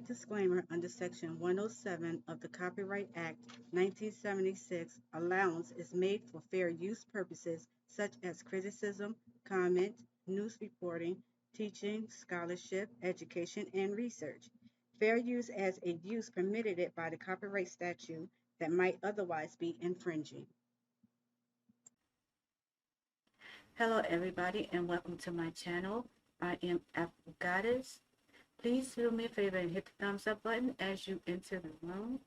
disclaimer under Section 107 of the Copyright Act 1976, allowance is made for fair use purposes such as criticism, comment, news reporting, teaching, scholarship, education, and research. Fair use as a use permitted it by the copyright statute that might otherwise be infringing. Hello everybody and welcome to my channel. I am Afro. Please do me a favor and hit the thumbs up button as you enter the room.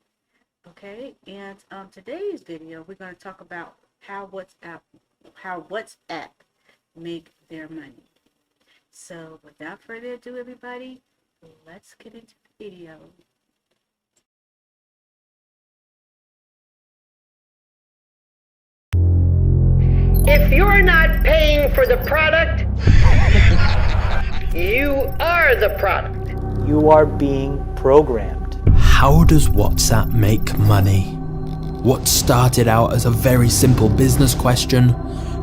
Okay, and today's video we're going to talk about how WhatsApp make their money. So without further ado, everybody, let's get into the video. If you're not paying for the product, you are the product. You are being programmed. How does WhatsApp make money? What started out as a very simple business question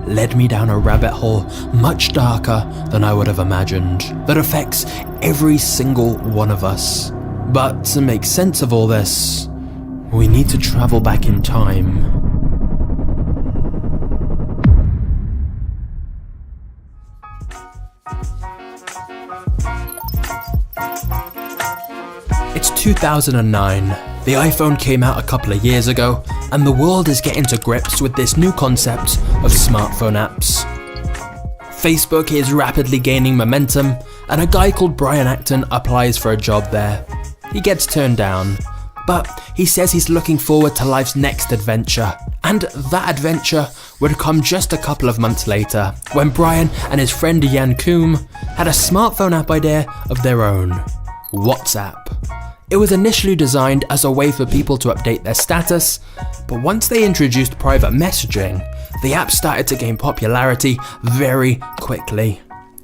led me down a rabbit hole much darker than I would have imagined, that affects every single one of us. But to make sense of all this, we need to travel back in time. It's 2009. The iPhone came out a couple of years ago, and the world is getting to grips with this new concept of smartphone apps. Facebook is rapidly gaining momentum, and a guy called Brian Acton applies for a job there. He gets turned down, but he says he's looking forward to life's next adventure. And that adventure would come just a couple of months later, when Brian and his friend Jan Koum had a smartphone app idea of their own: WhatsApp. It was initially designed as a way for people to update their status, but once they introduced private messaging, the app started to gain popularity very quickly.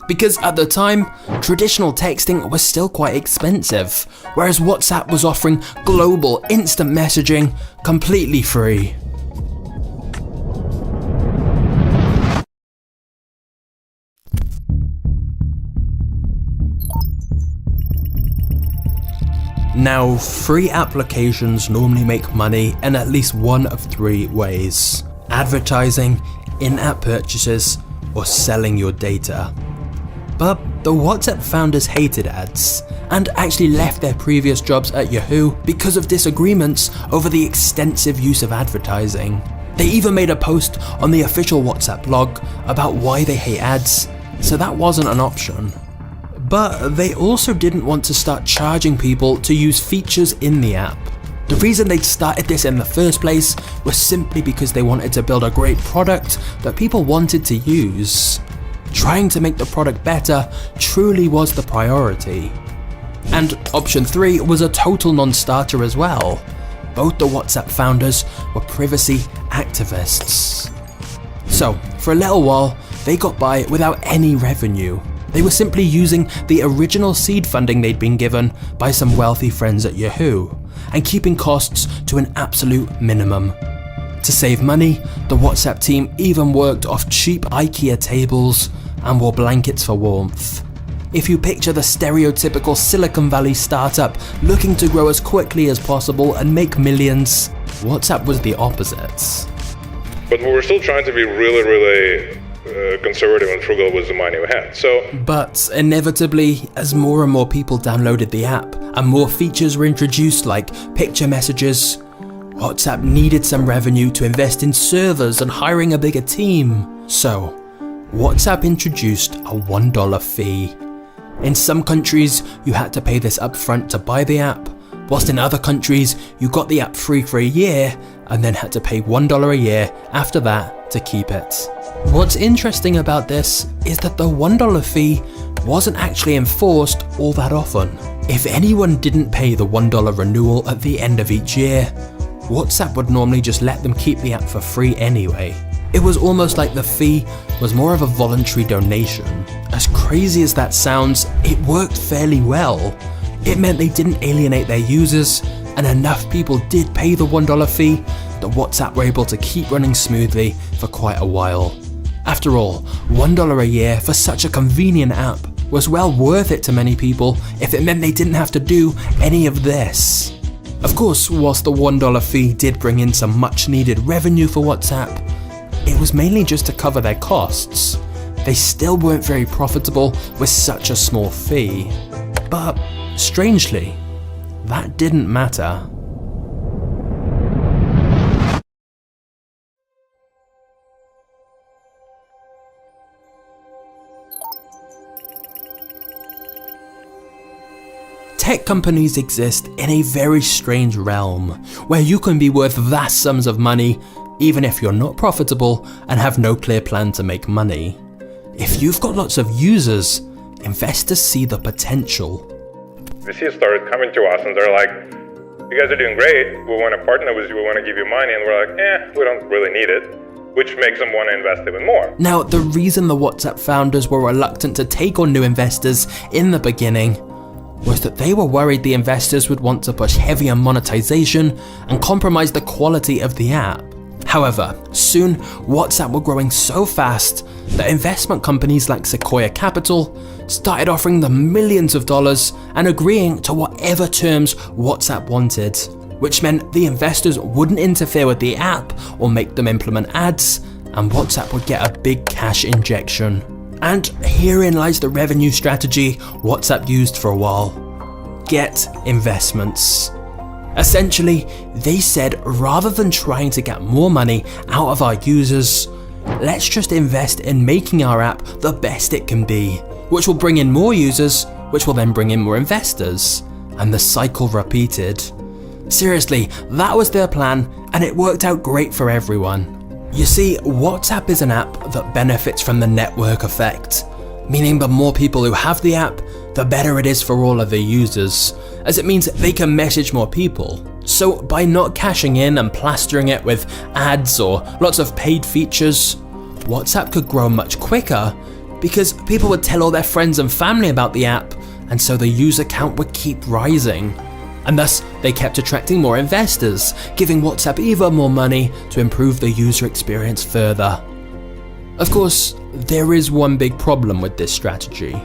Because at the time, traditional texting was still quite expensive, whereas WhatsApp was offering global instant messaging completely free. Now, free applications normally make money in at least one of three ways: advertising, in-app purchases, or selling your data. But the WhatsApp founders hated ads, and actually left their previous jobs at Yahoo because of disagreements over the extensive use of advertising. They even made a post on the official WhatsApp blog about why they hate ads, so that wasn't an option. But they also didn't want to start charging people to use features in the app. The reason they'd started this in the first place was simply because they wanted to build a great product that people wanted to use. Trying to make the product better truly was the priority. And option 3 was a total non-starter as well. Both the WhatsApp founders were privacy activists. So, for a little while, they got by without any revenue. They were simply using the original seed funding they'd been given by some wealthy friends at Yahoo, and keeping costs to an absolute minimum. To save money, the WhatsApp team even worked off cheap IKEA tables and wore blankets for warmth. If you picture the stereotypical Silicon Valley startup looking to grow as quickly as possible and make millions, WhatsApp was the opposite. But we were still trying to be really conservative and frugal with the money we had. But inevitably, as more and more people downloaded the app and more features were introduced like picture messages, WhatsApp needed some revenue to invest in servers and hiring a bigger team. So, WhatsApp introduced a $1 fee. In some countries, you had to pay this upfront to buy the app, whilst in other countries, you got the app free for a year and then had to pay $1 a year after that to keep it. What's interesting about this is that the $1 fee wasn't actually enforced all that often. If anyone didn't pay the $1 renewal at the end of each year, WhatsApp would normally just let them keep the app for free anyway. It was almost like the fee was more of a voluntary donation. As crazy as that sounds, it worked fairly well. It meant they didn't alienate their users, and enough people did pay the $1 fee that WhatsApp were able to keep running smoothly for quite a while. After all, $1 a year for such a convenient app was well worth it to many people if it meant they didn't have to do any of this. Of course, whilst the $1 fee did bring in some much needed revenue for WhatsApp, it was mainly just to cover their costs. They still weren't very profitable with such a small fee. But strangely, that didn't matter. Tech companies exist in a very strange realm, where you can be worth vast sums of money even if you're not profitable and have no clear plan to make money. If you've got lots of users, investors see the potential. VCs started coming to us and they're like, you guys are doing great, we want to partner with you, we want to give you money, and we're like, we don't really need it, which makes them want to invest even more. Now, the reason the WhatsApp founders were reluctant to take on new investors in the beginning was that they were worried the investors would want to push heavier monetization and compromise the quality of the app. However, soon WhatsApp were growing so fast that investment companies like Sequoia Capital started offering them millions of dollars and agreeing to whatever terms WhatsApp wanted, which meant the investors wouldn't interfere with the app or make them implement ads, and WhatsApp would get a big cash injection. And herein lies the revenue strategy WhatsApp used for a while: get investments. Essentially, they said rather than trying to get more money out of our users, let's just invest in making our app the best it can be, which will bring in more users, which will then bring in more investors, and the cycle repeated. Seriously, that was their plan, and it worked out great for everyone. You see, WhatsApp is an app that benefits from the network effect, meaning the more people who have the app, the better it is for all of the users, as it means they can message more people. So by not cashing in and plastering it with ads or lots of paid features, WhatsApp could grow much quicker because people would tell all their friends and family about the app, and so the user count would keep rising. And thus, they kept attracting more investors, giving WhatsApp even more money to improve the user experience further. Of course, there is one big problem with this strategy.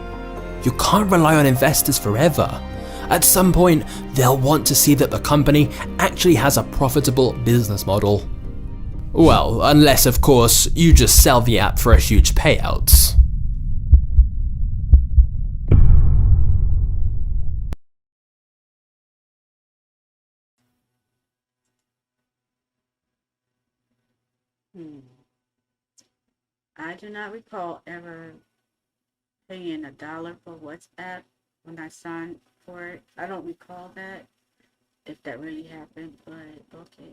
You can't rely on investors forever. At some point, they'll want to see that the company actually has a profitable business model. Well, unless of course, you just sell the app for a huge payout. I do not recall ever paying $1 for WhatsApp when I signed for it. I don't recall that, if that really happened, but okay.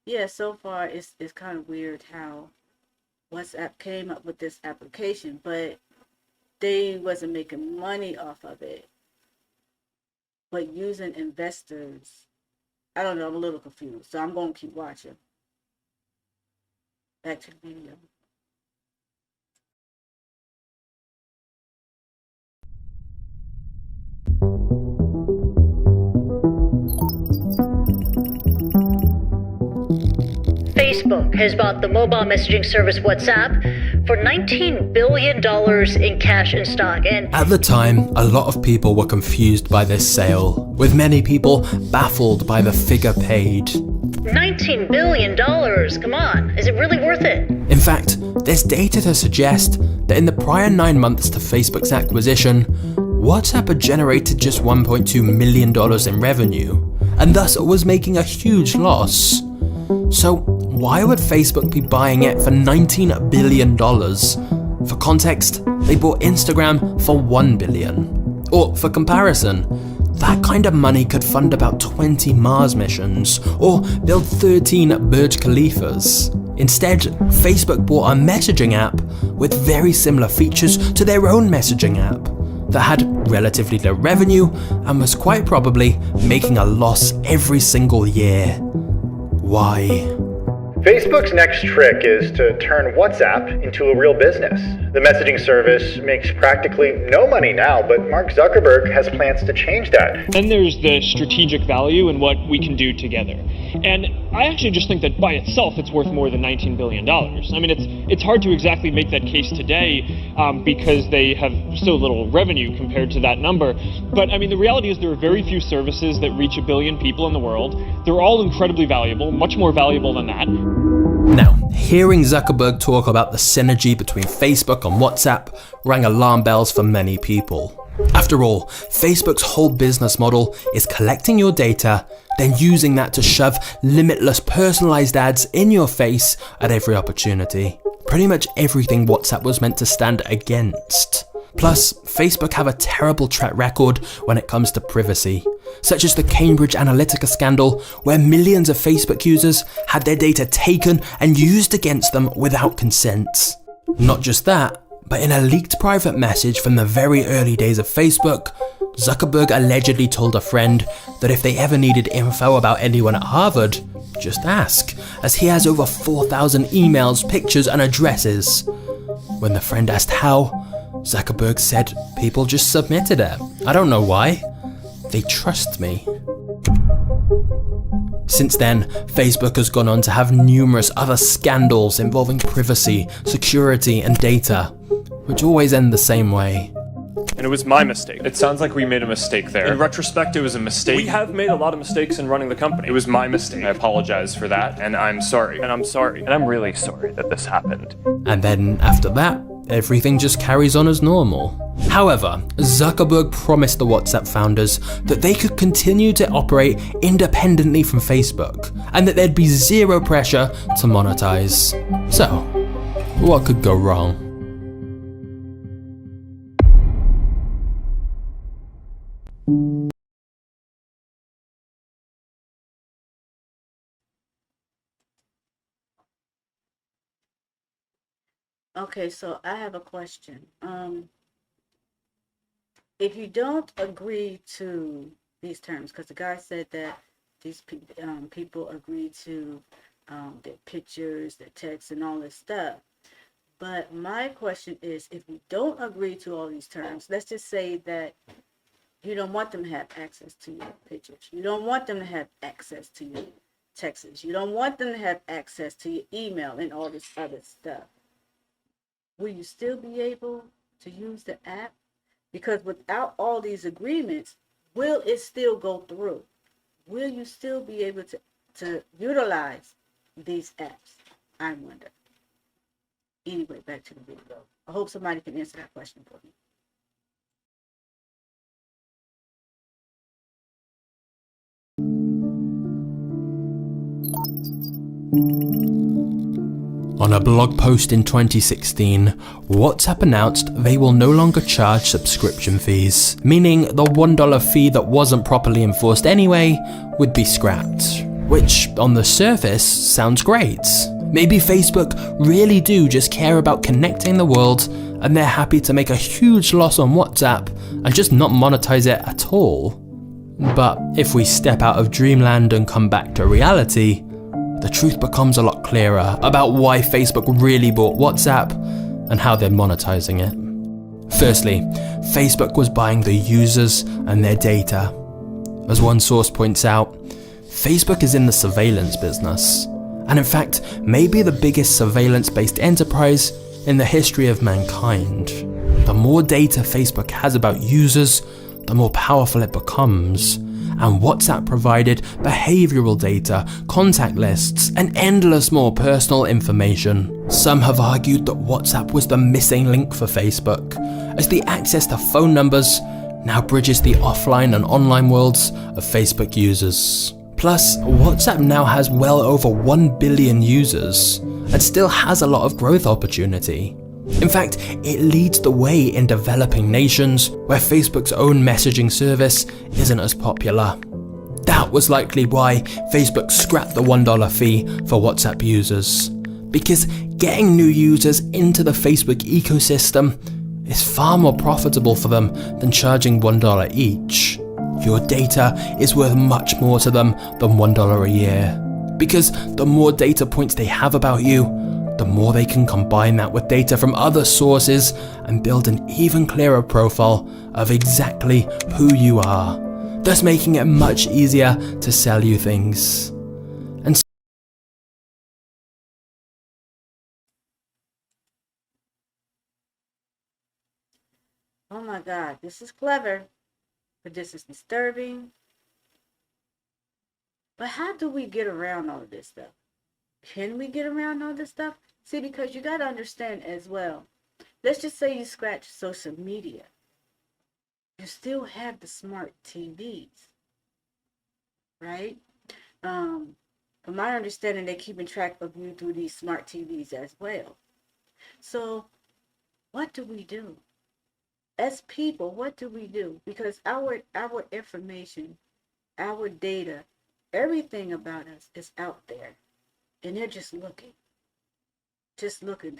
Yeah, so far it's kind of weird how WhatsApp came up with this application, but they wasn't making money off of it, but using investors. I don't know, I'm a little confused, so I'm going to keep watching. Back to the video. Facebook has bought the mobile messaging service WhatsApp for $19 billion in cash and stock. And at the time, a lot of people were confused by this sale, with many people baffled by the figure paid. $19 billion? Come on, is it really worth it? In fact, there's data to suggest that in the prior 9 months to Facebook's acquisition, WhatsApp had generated just $1.2 million in revenue, and thus was making a huge loss. So why would Facebook be buying it for $19 billion? For context, they bought Instagram for $1 billion. Or for comparison, that kind of money could fund about 20 Mars missions, or build 13 Burj Khalifas. Instead, Facebook bought a messaging app with very similar features to their own messaging app that had relatively low revenue and was quite probably making a loss every single year. Why? Facebook's next trick is to turn WhatsApp into a real business. The messaging service makes practically no money now, but Mark Zuckerberg has plans to change that. Then there's the strategic value in what we can do together. And I actually just think that by itself it's worth more than $19 billion. I mean, it's hard to exactly make that case today because they have so little revenue compared to that number. But I mean, the reality is there are very few services that reach 1 billion people in the world. They're all incredibly valuable, much more valuable than that. Now, hearing Zuckerberg talk about the synergy between Facebook and WhatsApp rang alarm bells for many people. After all, Facebook's whole business model is collecting your data, then using that to shove limitless personalized ads in your face at every opportunity. Pretty much everything WhatsApp was meant to stand against. Plus, Facebook have a terrible track record when it comes to privacy, such as the Cambridge Analytica scandal, where millions of Facebook users had their data taken and used against them without consent. Not just that, but in a leaked private message from the very early days of Facebook, Zuckerberg allegedly told a friend that if they ever needed info about anyone at Harvard, just ask, as he has over 4,000 emails, pictures and addresses. When the friend asked how, Zuckerberg said people just submitted it. I don't know why. They trust me. Since then, Facebook has gone on to have numerous other scandals involving privacy, security and data, which always end the same way. And it was my mistake. It sounds like we made a mistake there. In retrospect, it was a mistake. We have made a lot of mistakes in running the company. It was my mistake. I apologize for that, and I'm sorry. And I'm sorry. And I'm really sorry that this happened. And then after that, everything just carries on as normal. However, Zuckerberg promised the WhatsApp founders that they could continue to operate independently from Facebook, and that there'd be zero pressure to monetize. So, what could go wrong? Okay, so I have a question. If you don't agree to these terms, because the guy said that these people agree to their pictures, their texts, and all this stuff. But my question is, if you don't agree to all these terms, let's just say that you don't want them to have access to your pictures. You don't want them to have access to your texts. You don't want them to have access to your email and all this other stuff. Will you still be able to use the app? Because without all these agreements, will it still go through? Will you still be able to utilize these apps? I wonder. Anyway, back to the video. I hope somebody can answer that question for me. On a blog post in 2016, WhatsApp announced they will no longer charge subscription fees, meaning the $1 fee that wasn't properly enforced anyway would be scrapped. Which, on the surface, sounds great. Maybe Facebook really do just care about connecting the world, and they're happy to make a huge loss on WhatsApp and just not monetize it at all. But if we step out of dreamland and come back to reality, the truth becomes a lot clearer about why Facebook really bought WhatsApp and how they're monetizing it. Firstly, Facebook was buying the users and their data. As one source points out, Facebook is in the surveillance business, and in fact, maybe the biggest surveillance-based enterprise in the history of mankind. The more data Facebook has about users, the more powerful it becomes. And WhatsApp provided behavioral data, contact lists, and endless more personal information. Some have argued that WhatsApp was the missing link for Facebook, as the access to phone numbers now bridges the offline and online worlds of Facebook users. Plus, WhatsApp now has well over 1 billion users, and still has a lot of growth opportunity. In fact, it leads the way in developing nations where Facebook's own messaging service isn't as popular. That was likely why Facebook scrapped the $1 fee for WhatsApp users. Because getting new users into the Facebook ecosystem is far more profitable for them than charging $1 each. Your data is worth much more to them than $1 a year. Because the more data points they have about you, the the more they can combine that with data from other sources and build an even clearer profile of exactly who you are, thus making it much easier to sell you things. And oh my God, this is clever, but this is disturbing. But how do we get around all of this stuff? Can we get around all this stuff? See, because you got to understand as well. Let's just say you scratch social media. You still have the smart TVs, right? From my understanding, they're keeping track of you through these smart TVs as well. So what do we do? As people, what do we do? Because our information, our data, everything about us is out there. And they're just looking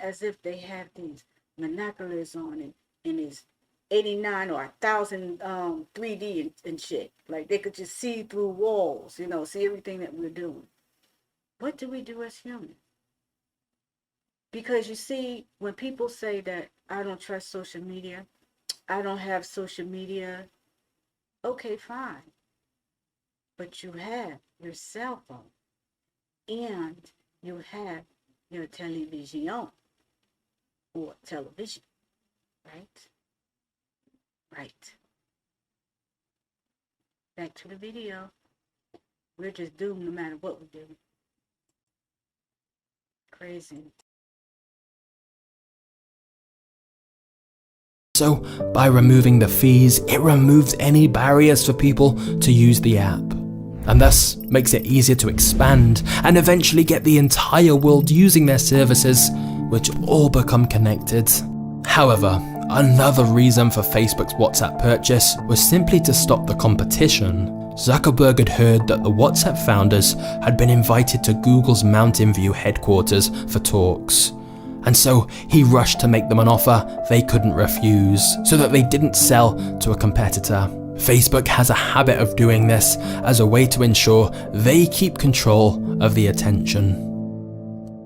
as if they have these monoculars on and it's 89 or 1,000 3D and shit. Like they could just see through walls, see everything that we're doing. What do we do as humans? Because you see, when people say that I don't trust social media, I don't have social media, okay, fine. But you have your cell phone and you have your television or television, right? Right. Back to the video. We're just doomed no matter what we do. Crazy. so by removing the fees, it removes any barriers for people to use the app, and thus makes it easier to expand and eventually get the entire world using their services, which all become connected. However, another reason for Facebook's WhatsApp purchase was simply to stop the competition. Zuckerberg had heard that the WhatsApp founders had been invited to Google's Mountain View headquarters for talks, and so he rushed to make them an offer they couldn't refuse, so that they didn't sell to a competitor. Facebook has a habit of doing this as a way to ensure they keep control of the attention.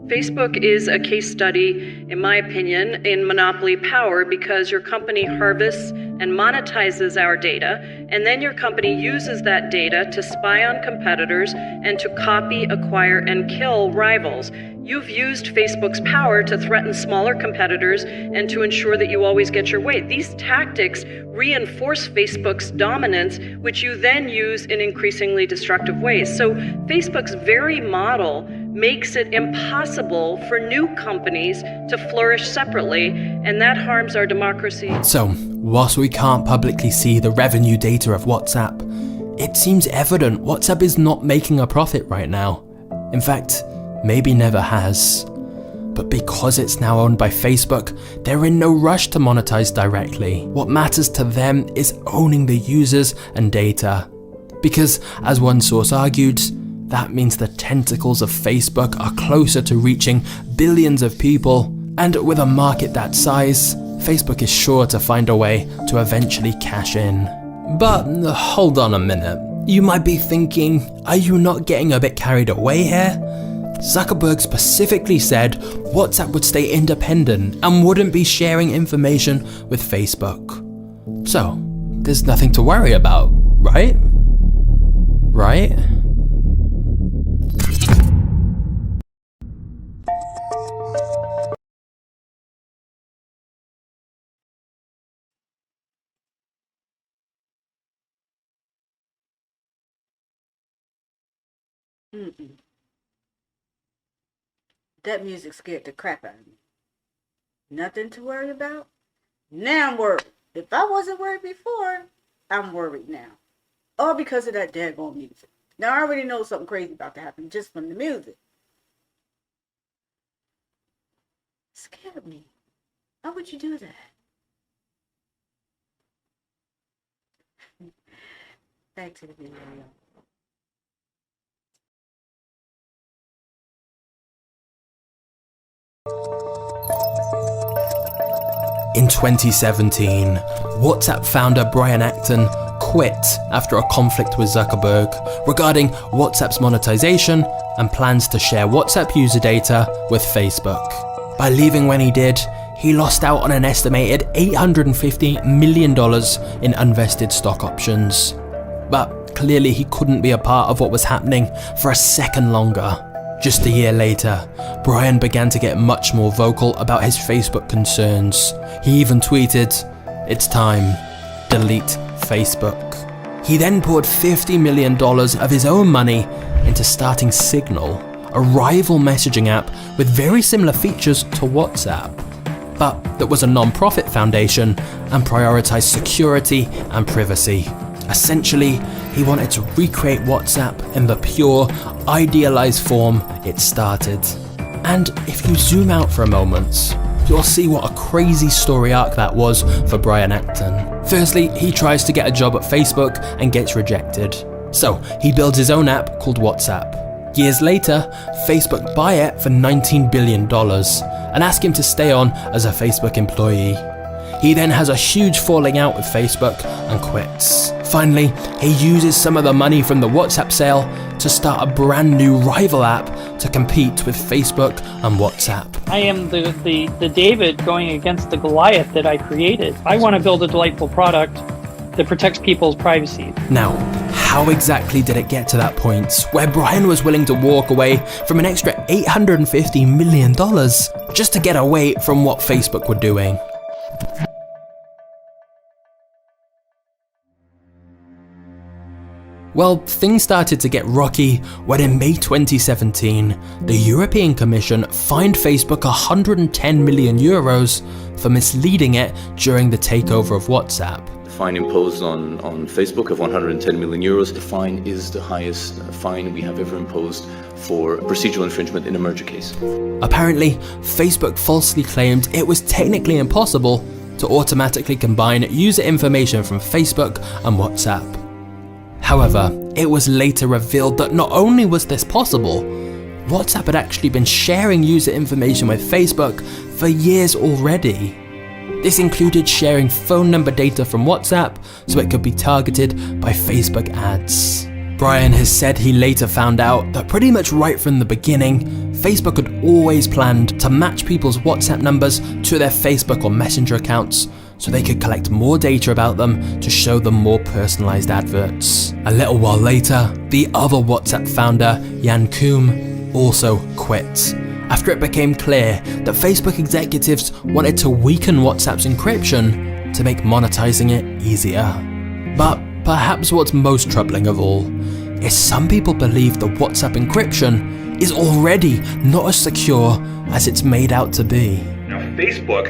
Facebook is a case study, in my opinion, in monopoly power because your company harvests and monetizes our data, and then your company uses that data to spy on competitors and to copy, acquire, and kill rivals. You've used Facebook's power to threaten smaller competitors and to ensure that you always get your way. These tactics reinforce Facebook's dominance, which you then use in increasingly destructive ways. So Facebook's very model makes it impossible for new companies to flourish separately, and that harms our democracy. So, whilst we can't publicly see the revenue data of WhatsApp, it seems evident WhatsApp is not making a profit right now. In fact, maybe never has. But because it's now owned by Facebook, they're in no rush to monetize directly. What matters to them is owning the users and data. Because, as one source argued, that means the tentacles of Facebook are closer to reaching billions of people, and with a market that size, Facebook is sure to find a way to eventually cash in. But hold on a minute, you might be thinking, are you not getting a bit carried away here? Zuckerberg specifically said WhatsApp would stay independent and wouldn't be sharing information with Facebook. So, there's nothing to worry about, right? Right? That music scared the crap out of me. Nothing to worry about? Now I'm worried. If I wasn't worried before, I'm worried now. All because of that daggone music. Now I already know something crazy about to happen just from the music. It scared me. Why would you do that? Back to the video. In 2017, WhatsApp founder Brian Acton quit after a conflict with Zuckerberg regarding WhatsApp's monetization and plans to share WhatsApp user data with Facebook. By leaving when he did, he lost out on an estimated $850 million in unvested stock options. But clearly he couldn't be a part of what was happening for a second longer. Just a year later, Brian began to get much more vocal about his Facebook concerns. He even tweeted, "It's time, delete Facebook." He then poured $50 million of his own money into starting Signal, a rival messaging app with very similar features to WhatsApp, but that was a non-profit foundation and prioritized security and privacy. Essentially, he wanted to recreate WhatsApp in the pure, idealized form it started. And if you zoom out for a moment, you'll see what a crazy story arc that was for Brian Acton. Firstly, he tries to get a job at Facebook and gets rejected. So he builds his own app called WhatsApp. Years later, Facebook buy it for $19 billion and ask him to stay on as a Facebook employee. He then has a huge falling out with Facebook and quits. Finally, he uses some of the money from the WhatsApp sale to start a brand new rival app to compete with Facebook and WhatsApp. I am the David going against the Goliath that I created. I want to build a delightful product that protects people's privacy. Now, how exactly did it get to that point where Brian was willing to walk away from an extra $850 million just to get away from what Facebook were doing? Well, things started to get rocky when in May 2017, the European Commission fined Facebook €110 million for misleading it during the takeover of WhatsApp. The fine imposed on Facebook of €110 million. The fine is the highest fine we have ever imposed for procedural infringement in a merger case. Apparently, Facebook falsely claimed it was technically impossible to automatically combine user information from Facebook and WhatsApp. However, it was later revealed that not only was this possible, WhatsApp had actually been sharing user information with Facebook for years already. This included sharing phone number data from WhatsApp so it could be targeted by Facebook ads. Brian has said he later found out that pretty much right from the beginning, Facebook had always planned to match people's WhatsApp numbers to their Facebook or Messenger accounts so they could collect more data about them to show them more personalized adverts. A little while later, the other WhatsApp founder, Jan Koum, also quit after it became clear that Facebook executives wanted to weaken WhatsApp's encryption to make monetizing it easier. But perhaps what's most troubling of all is some people believe the WhatsApp encryption is already not as secure as it's made out to be. Now, Facebook,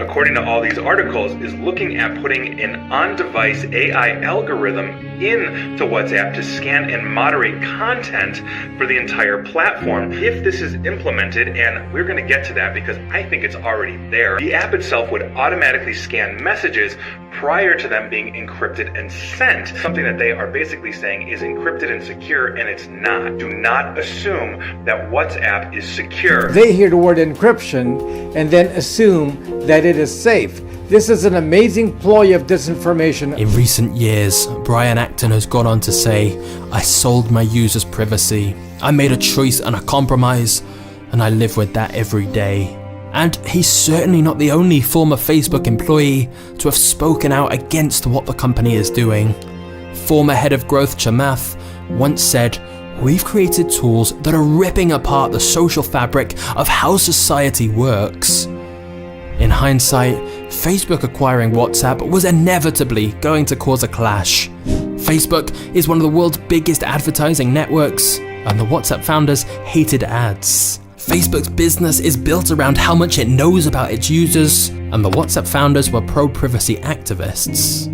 according to all these articles, is looking at putting an on-device AI algorithm into WhatsApp to scan and moderate content for the entire platform. If this is implemented, and we're going to get to that because I think it's already there, the app itself would automatically scan messages prior to them being encrypted and sent. Something that they are basically saying is encrypted and secure, and it's not. Do not assume that WhatsApp is secure. They hear the word encryption and then assume that it is safe. This is an amazing ploy of disinformation. In recent years, Brian Acton has gone on to say, "I sold my users' privacy. I made a choice and a compromise, and I live with that every day." And he's certainly not the only former Facebook employee to have spoken out against what the company is doing. Former head of growth Chamath once said, "We've created tools that are ripping apart the social fabric of how society works." In hindsight, Facebook acquiring WhatsApp was inevitably going to cause a clash. Facebook is one of the world's biggest advertising networks, and the WhatsApp founders hated ads. Facebook's business is built around how much it knows about its users, and the WhatsApp founders were pro-privacy activists.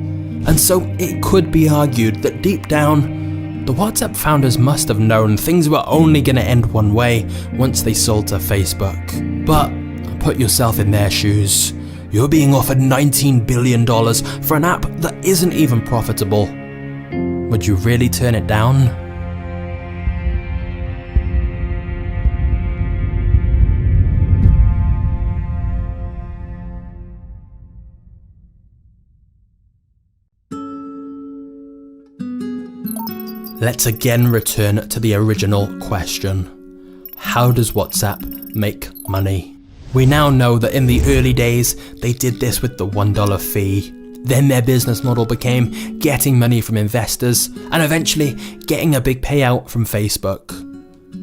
And so it could be argued that deep down, the WhatsApp founders must have known things were only going to end one way once they sold to Facebook. But put yourself in their shoes. You're being offered $19 billion for an app that isn't even profitable. Would you really turn it down? Let's again return to the original question. How does WhatsApp make money? We now know that in the early days, they did this with the $1 fee. Then their business model became getting money from investors and eventually getting a big payout from Facebook.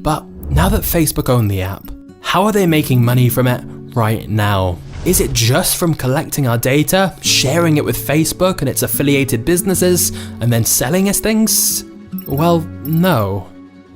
But now that Facebook own the app, how are they making money from it right now? Is it just from collecting our data, sharing it with Facebook and its affiliated businesses, and then selling us things? Well, no.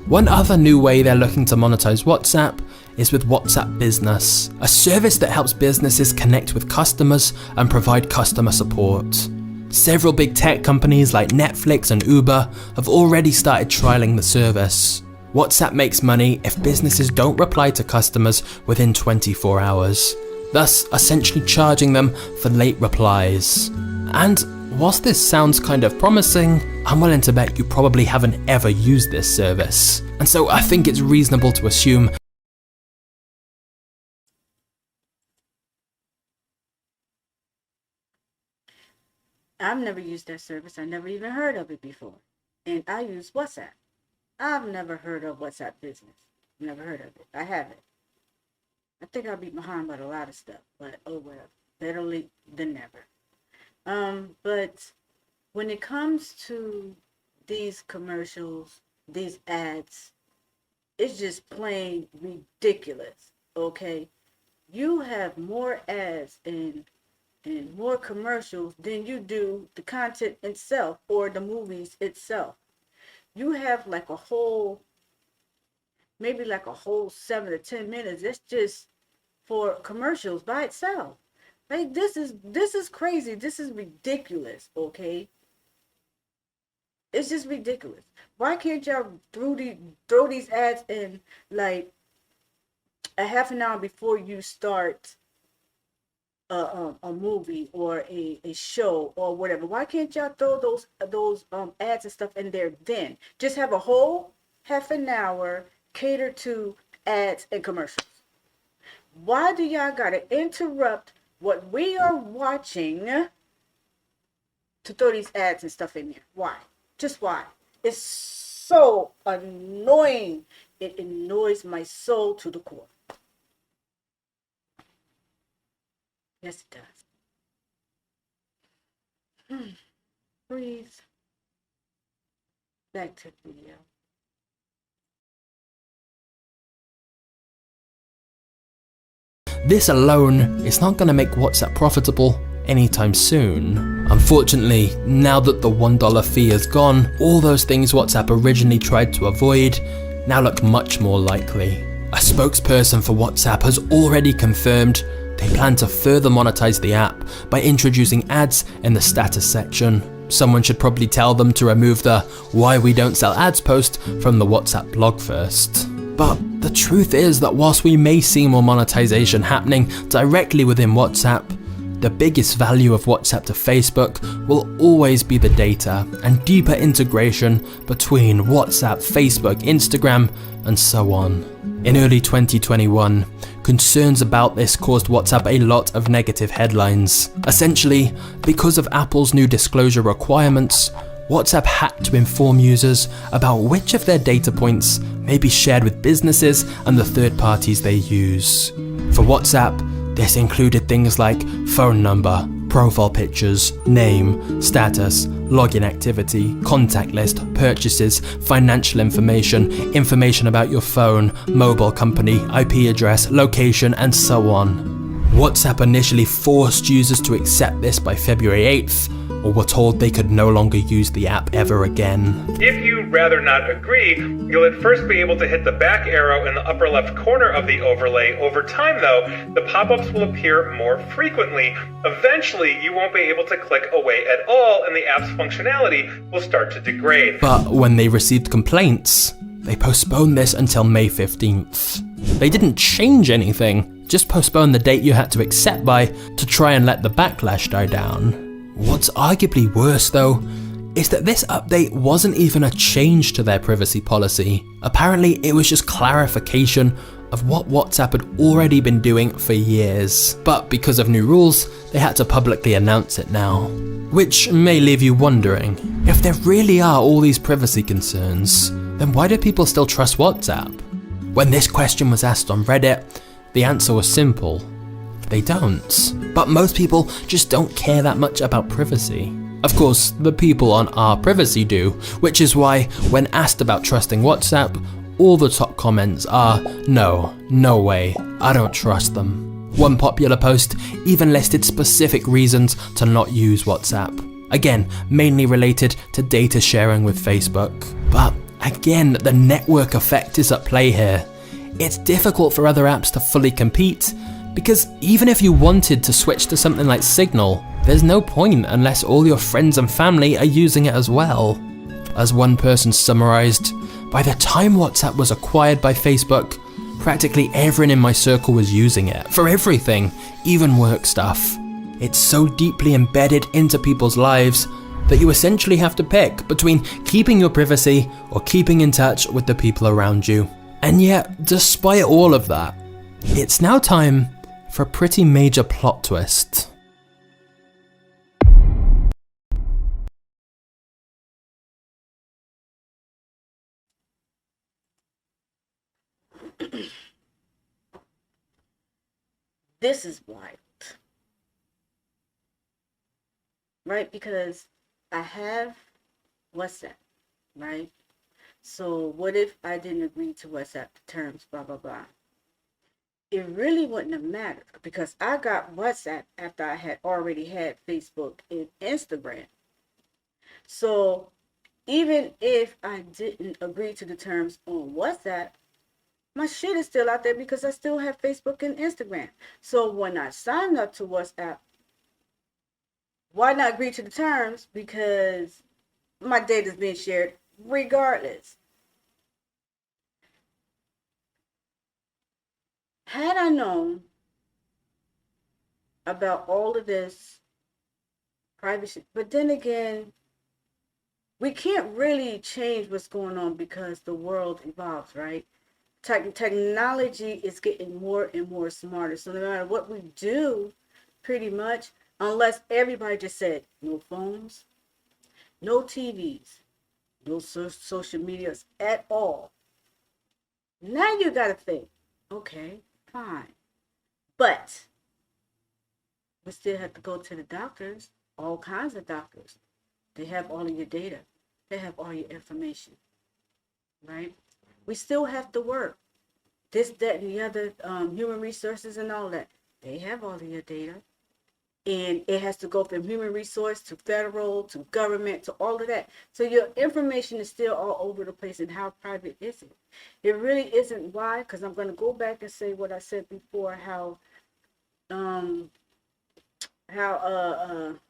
One other new way they're looking to monetize WhatsApp is with WhatsApp Business, a service that helps businesses connect with customers and provide customer support. Several big tech companies like Netflix and Uber have already started trialing the service. WhatsApp makes money if businesses don't reply to customers within 24 hours, thus essentially charging them for late replies. And whilst this sounds kind of promising, I'm willing to bet you probably haven't ever used this service. And so I think it's reasonable to assume I've never used that service. I never even heard of it before. And I use WhatsApp. I've never heard of WhatsApp Business. Never heard of it. I haven't. I think I'll be behind about a lot of stuff, but oh well. Better late than never. But when it comes to these commercials, these ads, it's just plain ridiculous. Okay? You have more ads and more commercials than you do the content itself or the movies itself. You have like a whole, maybe like a whole 7 to 10 minutes. That's just for commercials by itself. Like this is crazy. This is ridiculous. Okay, it's just ridiculous. Why can't y'all throw these ads in like a half an hour before you start a movie or a show or whatever? Why can't y'all throw those ads and stuff in there then? Just have a whole half an hour catered to ads and commercials. Why do y'all gotta interrupt what we are watching to throw these ads and stuff in there? Why? Just why? It's so annoying. It annoys my soul to the core. Yes, it does. Please. Back to the video. This alone is not going to make WhatsApp profitable anytime soon. Unfortunately, now that the $1 fee is gone, all those things WhatsApp originally tried to avoid now look much more likely. A spokesperson for WhatsApp has already confirmed they plan to further monetize the app by introducing ads in the status section. Someone should probably tell them to remove the "Why we don't sell ads" post from the WhatsApp blog first. But the truth is that whilst we may see more monetization happening directly within WhatsApp, the biggest value of WhatsApp to Facebook will always be the data and deeper integration between WhatsApp, Facebook, Instagram, and so on. In early 2021, concerns about this caused WhatsApp a lot of negative headlines. Essentially, because of Apple's new disclosure requirements, WhatsApp had to inform users about which of their data points may be shared with businesses and the third parties they use. For WhatsApp, this included things like phone number, profile pictures, name, status, login activity, contact list, purchases, financial information, information about your phone, mobile company, IP address, location, and so on. WhatsApp initially forced users to accept this by February 8th, or were told they could no longer use the app ever again. If you'd rather not agree, you'll at first be able to hit the back arrow in the upper left corner of the overlay. Over time, though, the pop-ups will appear more frequently. Eventually, you won't be able to click away at all, and the app's functionality will start to degrade. But when they received complaints, they postponed this until May 15th. They didn't change anything, just postponed the date you had to accept by to try and let the backlash die down. What's arguably worse though, is that this update wasn't even a change to their privacy policy. Apparently it was just clarification of what WhatsApp had already been doing for years. But because of new rules, they had to publicly announce it now. Which may leave you wondering, if there really are all these privacy concerns, then why do people still trust WhatsApp? When this question was asked on Reddit, The answer was simple. They don't. But most people just don't care that much about privacy. Of course, the people on our privacy do, which is why when asked about trusting WhatsApp, all the top comments are, no way, I don't trust them. One popular post even listed specific reasons to not use WhatsApp. Again, mainly related to data sharing with Facebook. But again, the network effect is at play here. It's difficult for other apps to fully compete, because even if you wanted to switch to something like Signal, there's no point unless all your friends and family are using it as well. As one person summarized, by the time WhatsApp was acquired by Facebook, practically everyone in my circle was using it, for everything, even work stuff. It's so deeply embedded into people's lives that you essentially have to pick between keeping your privacy or keeping in touch with the people around you. And yet, despite all of that, it's now time for a pretty major plot twist. This is wild. Right? Because I have WhatsApp, right? So what if I didn't agree to WhatsApp terms, blah, blah, blah. It really wouldn't have mattered because I got WhatsApp after I had already had Facebook and Instagram. So even if I didn't agree to the terms on WhatsApp, my shit is still out there because I still have Facebook and Instagram. So when I signed up to WhatsApp, why not agree to the terms? Because my data is being shared regardless. Had I known about all of this privacy, but then again, we can't really change what's going on because the world evolves, right? Technology is getting more and more smarter. So no matter what we do, pretty much, unless everybody just said no phones, no TVs, no social medias at all. Now you got to think, okay, fine. But we still have to go to the doctors, all kinds of doctors. They have all of your data. They have all your information, right? We still have to work. This, that, and the other, human resources and all that. They have all of your data. And it has to go from human resource to federal to government to all of that. So your information is still all over the place. And how private is it? It really isn't. Why? Because I'm going to go back and say what I said before,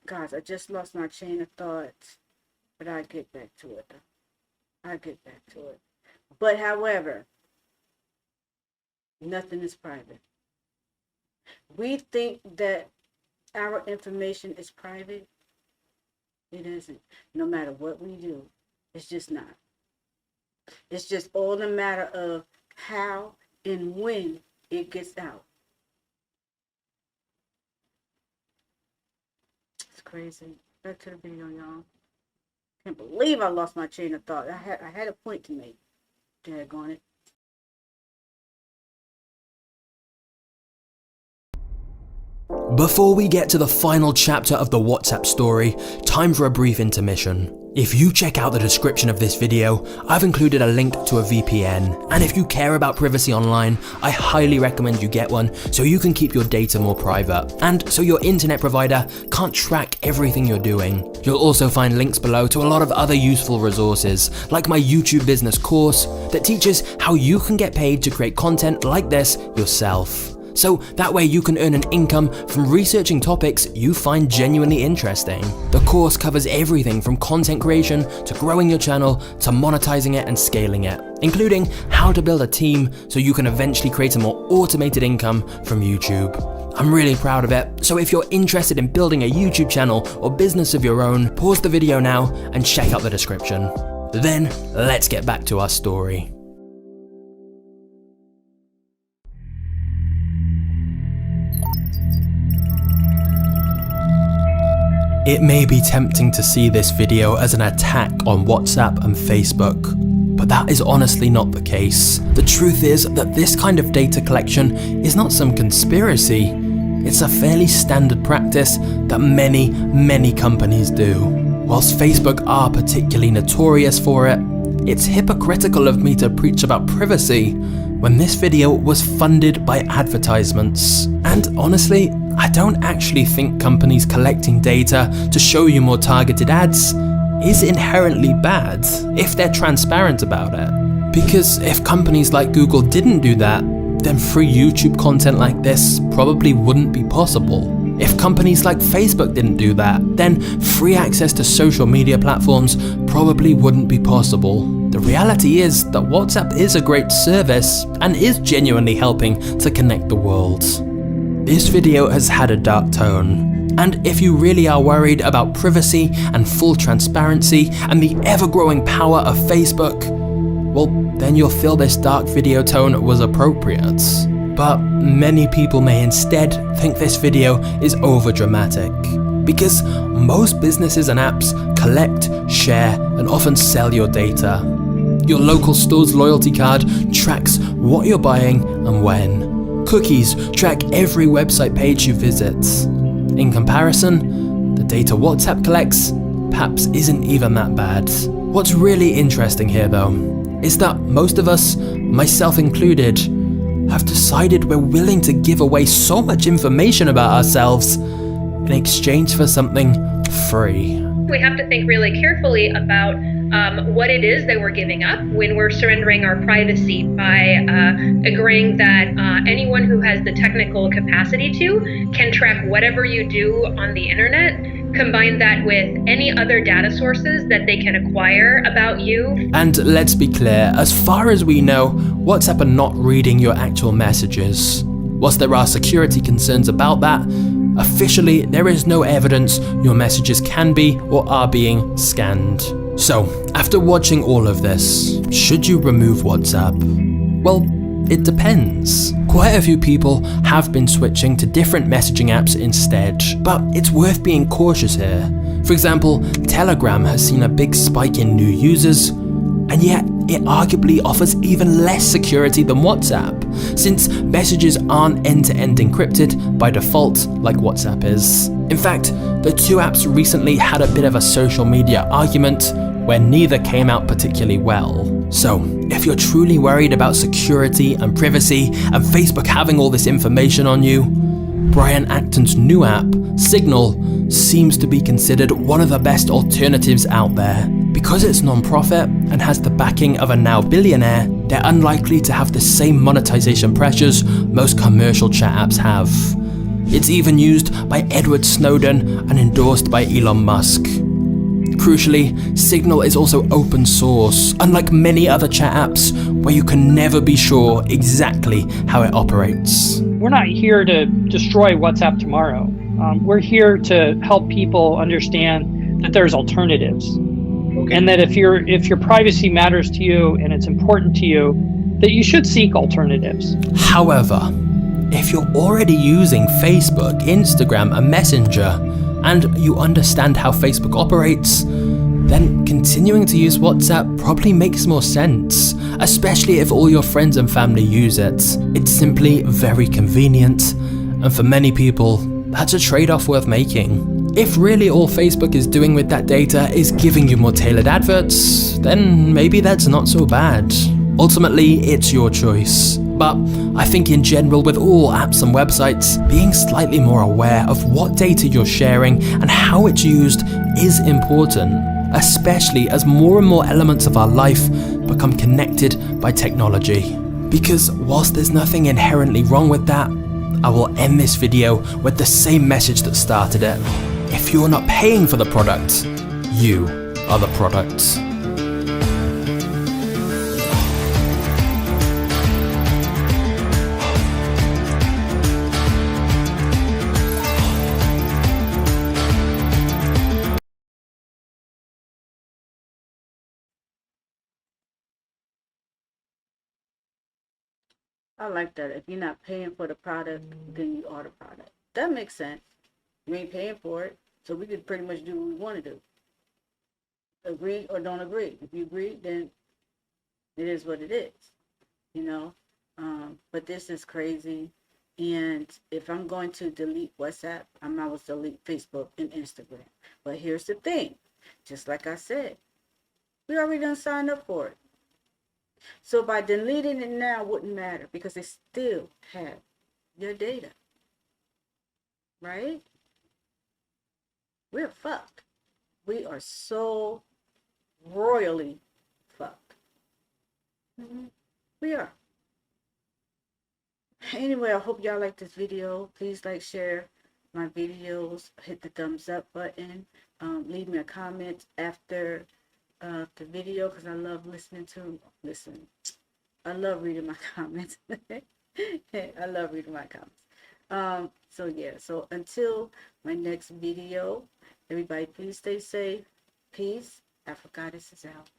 gosh, I just lost my chain of thought. But I'll get back to it. But however, nothing is private. We think that our information is private. It isn't. No matter what we do, it's just not. It's just all a matter of how and when it gets out. It's crazy. Back to the video, y'all. Can't believe I lost my chain of thought. I had a point to make. Daggone it. Before we get to the final chapter of the WhatsApp story, time for a brief intermission. If you check out the description of this video, I've included a link to a VPN, and if you care about privacy online, I highly recommend you get one so you can keep your data more private, and so your internet provider can't track everything you're doing. You'll also find links below to a lot of other useful resources, like my YouTube business course that teaches how you can get paid to create content like this yourself. So that way you can earn an income from researching topics you find genuinely interesting. The course covers everything from content creation to growing your channel to monetizing it and scaling it, including how to build a team so you can eventually create a more automated income from YouTube. I'm really proud of it, so if you're interested in building a YouTube channel or business of your own, pause the video now and check out the description. Then, let's get back to our story. It may be tempting to see this video as an attack on WhatsApp and Facebook, But that is honestly not the case. The truth is that this kind of data collection is not some conspiracy. It's a fairly standard practice that many companies do. Whilst Facebook are particularly notorious for it, it's hypocritical of me to preach about privacy when this video was funded by advertisements. And honestly, I don't actually think companies collecting data to show you more targeted ads is inherently bad if they're transparent about it. Because if companies like Google didn't do that, then free YouTube content like this probably wouldn't be possible. If companies like Facebook didn't do that, then free access to social media platforms probably wouldn't be possible. The reality is that WhatsApp is a great service and is genuinely helping to connect the world. This video has had a dark tone, and if you really are worried about privacy and full transparency and the ever-growing power of Facebook, well, then you'll feel this dark video tone was appropriate. But many people may instead think this video is overdramatic, because most businesses and apps collect, share, and often sell your data. Your local store's loyalty card tracks what you're buying and when. Cookies track every website page you visit. In comparison, the data WhatsApp collects perhaps isn't even that bad. What's really interesting here though, is that most of us, myself included, have decided we're willing to give away so much information about ourselves in exchange for something free. We have to think really carefully about what it is that we're giving up when we're surrendering our privacy by agreeing that anyone who has the technical capacity to can track whatever you do on the internet, combine that with any other data sources that they can acquire about you. And let's be clear, as far as we know, WhatsApp are not reading your actual messages. Whilst there are security concerns about that, officially there is no evidence your messages can be or are being scanned. So, after watching all of this, should you remove WhatsApp? Well, it depends. Quite a few people have been switching to different messaging apps instead, but it's worth being cautious here. For example, Telegram has seen a big spike in new users, and yet it arguably offers even less security than WhatsApp, since messages aren't end-to-end encrypted by default like WhatsApp is. In fact, the two apps recently had a bit of a social media argument where neither came out particularly well. So, if you're truly worried about security and privacy and Facebook having all this information on you, Brian Acton's new app, Signal, seems to be considered one of the best alternatives out there. Because it's non-profit and has the backing of a now billionaire, they're unlikely to have the same monetization pressures most commercial chat apps have. It's even used by Edward Snowden and endorsed by Elon Musk. Crucially, Signal is also open source, unlike many other chat apps where you can never be sure exactly how it operates. We're not here to destroy WhatsApp tomorrow. We're here to help people understand that there's alternatives. And that if your privacy matters to you and it's important to you, that you should seek alternatives. However, if you're already using Facebook, Instagram, and Messenger, and you understand how Facebook operates, then continuing to use WhatsApp probably makes more sense, especially if all your friends and family use it. It's simply very convenient, and for many people, that's a trade-off worth making. If really all Facebook is doing with that data is giving you more tailored adverts, then maybe that's not so bad. Ultimately, it's your choice. But I think in general with all apps and websites, being slightly more aware of what data you're sharing and how it's used is important, especially as more and more elements of our life become connected by technology. Because whilst there's nothing inherently wrong with that, I will end this video with the same message that started it. If you're not paying for the product, you are the product. I like that. If you're not paying for the product, then you are the product. That makes sense. You ain't paying for it, so we could pretty much do what we want to do. Agree or don't agree. If you agree, then It is what it is, you know. But this is crazy. And if I'm going to delete WhatsApp, I'm always delete Facebook and Instagram. But here's the thing, just like I said, we already done signed up for it. So by deleting it now wouldn't matter because they still have your data, right? We're fucked. We are so royally fucked. We are. Anyway, I hope y'all like this video. Please like, share my videos, hit the thumbs up button, leave me a comment after the video because I love I love reading my comments. I love reading my comments. So yeah, so until my next video, everybody please stay safe. Peace. Afro Goddess is out.